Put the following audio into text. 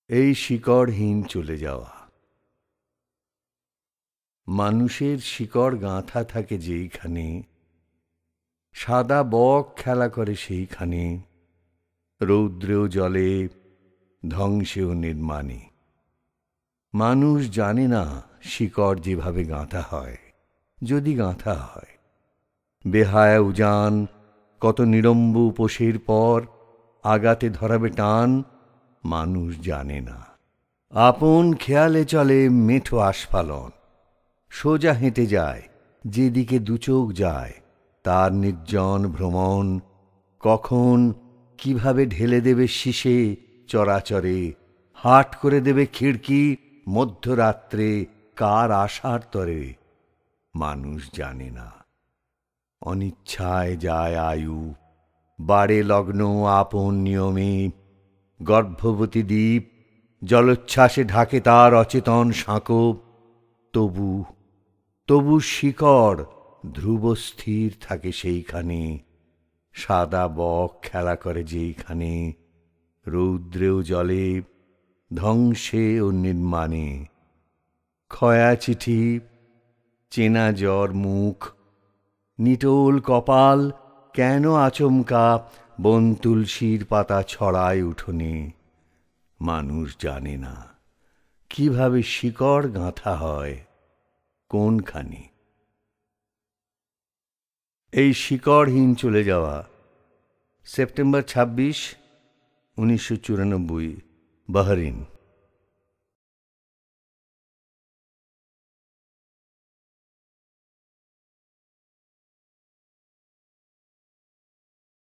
এই শিকড়হীন চলে যাওয়া। মানুষের শিকড় গাঁথা থাকে যেইখানে, সাদা বক খেলা করে সেইখানে, রৌদ্রেও জলে, ধ্বংসেও নির্মাণে। মানুষ জানে না শিকড় যেভাবে গাঁথা হয়, যদি গাঁথা হয়। বেহায়া উজান কত নিড়ম্ব উপোসের পর আগাতে ধরাবে টান, মানুষ জানে না। আপন খেয়ালে চলে মেঠো আস্ফালন, সোজা হেঁটে যায় যেদিকে দুচোখ যায়। তার নির্জন ভ্রমণ কখন কিভাবে ঢেলে দেবে শিশে চরাচরে, হাট করে দেবে খিড়কি মধ্যরাত্রে কার আশার তরে, মানুষ জানে না। অনিচ্ছায় যায় আয়ু, বাড়ে লগ্ন আপন নিয়মে। গর্ভবতী দ্বীপ জলোচ্ছ্বাসে ঢাকে তার অচেতন সাঁকো। তবু তবু শিকড় ধ্রুবস্থির থাকে সেইখানে, সাদা বক খেলা করে যেইখানে, রৌদ্রেও জলে, ধ্বংসে ও নির্মাণে। ক্ষয়া চিঠি, চেনা জ্বর মুখ, নিটোল কপাল, কেন আচমকা বন তুলসীর পাতা ছড়ায় উঠোনে, মানুষ জানে না কিভাবে শিকড় গাঁথা হয় কোনখানে। এই শিকড়হীন চলে যাওয়া। সেপ্টেম্বর 26, 1994, বাহরিন।